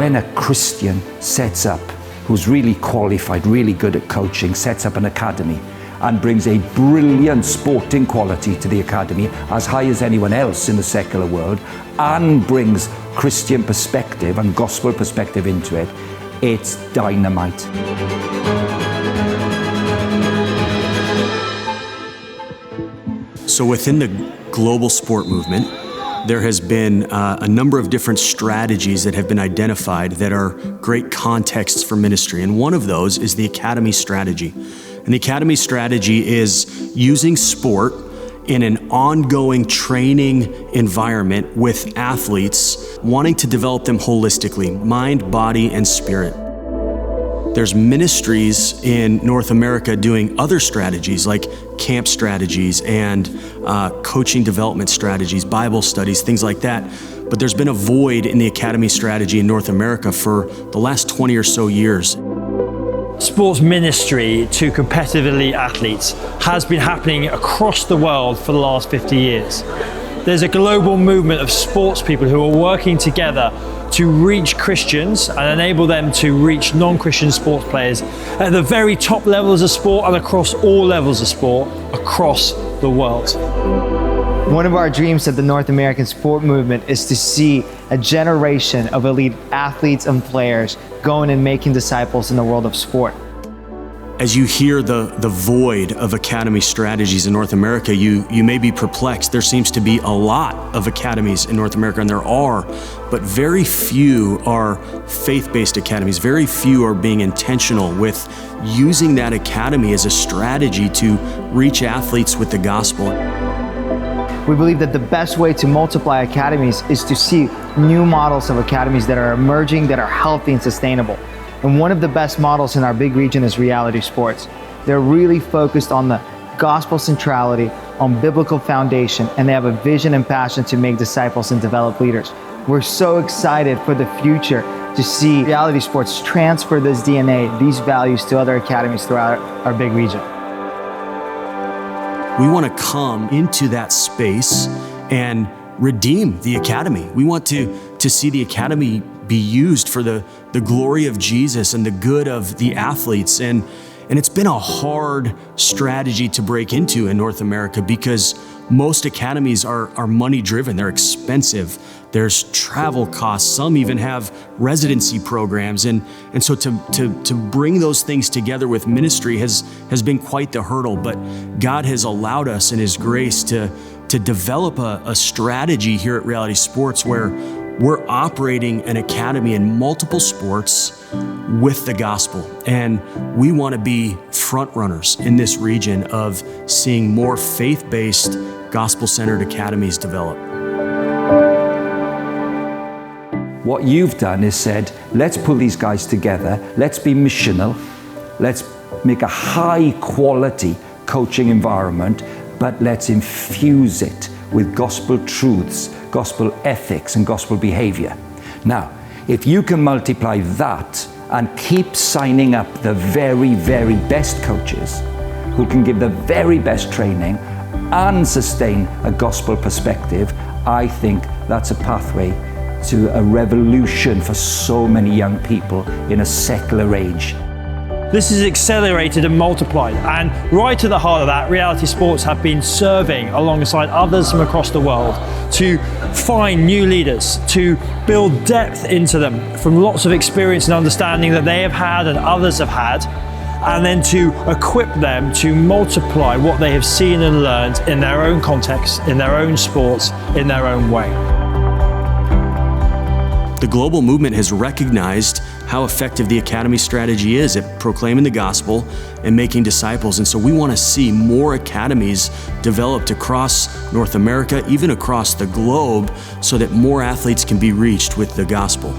when a Christian sets up, who's really qualified, really good at coaching, sets up an academy and brings a brilliant sporting quality to the academy, as high as anyone else in the secular world, and brings Christian perspective and gospel perspective into it, it's dynamite. So within the global sport movement, there has been a number of different strategies that have been identified that are great contexts for ministry. And one of those is the Academy strategy. And the Academy strategy is using sport in an ongoing training environment with athletes, wanting to develop them holistically, mind, body, and spirit. There's ministries in North America doing other strategies like camp strategies and coaching development strategies, Bible studies, things like that. But there's been a void in the Academy strategy in North America for the last 20 or so years. Sports ministry to competitive elite athletes has been happening across the world for the last 50 years. There's a global movement of sports people who are working together to reach Christians and enable them to reach non-Christian sports players at the very top levels of sport and across all levels of sport across the world. One of our dreams of the North American sport movement is to see a generation of elite athletes and players going and making disciples in the world of sport. As you hear the void of academy strategies in North America, you may be perplexed. There seems to be a lot of academies in North America, and there are, but very few are faith-based academies. Very few are being intentional with using that academy as a strategy to reach athletes with the gospel. We believe that the best way to multiply academies is to see new models of academies that are emerging, that are healthy and sustainable. And one of the best models in our big region is reality sports. They're really focused on the gospel centrality, on biblical foundation, and they have a vision and passion to make disciples and develop leaders. We're so excited for the future to see reality sports transfer this DNA, these values to other academies throughout our big region. We want to come into that space and redeem the academy. We want to see the academy be used for the glory of Jesus and the good of the athletes. And it's been a hard strategy to break into in North America because most academies are money driven. They're expensive. There's travel costs. Some even have residency programs. And so to bring those things together with ministry has been quite the hurdle. But God has allowed us in His grace to develop a strategy here at Reality Sports where we're operating an academy in multiple sports with the gospel. And we want to be front runners in this region of seeing more faith-based, gospel-centered academies develop. What you've done is said, let's pull these guys together, let's be missional, let's make a high quality coaching environment, but let's infuse it with gospel truths, gospel ethics, and gospel behavior. Now, if you can multiply that and keep signing up the very, very best coaches who can give the very best training and sustain a gospel perspective, I think that's a pathway to a revolution for so many young people in a secular age. This is accelerated and multiplied, and right to the heart of that, Reality Sports have been serving alongside others from across the world to find new leaders, to build depth into them from lots of experience and understanding that they have had and others have had, and then to equip them to multiply what they have seen and learned in their own context, in their own sports, in their own way. The global movement has recognized how effective the Academy strategy is at proclaiming the gospel and making disciples. And so we want to see more academies developed across North America, even across the globe, so that more athletes can be reached with the gospel.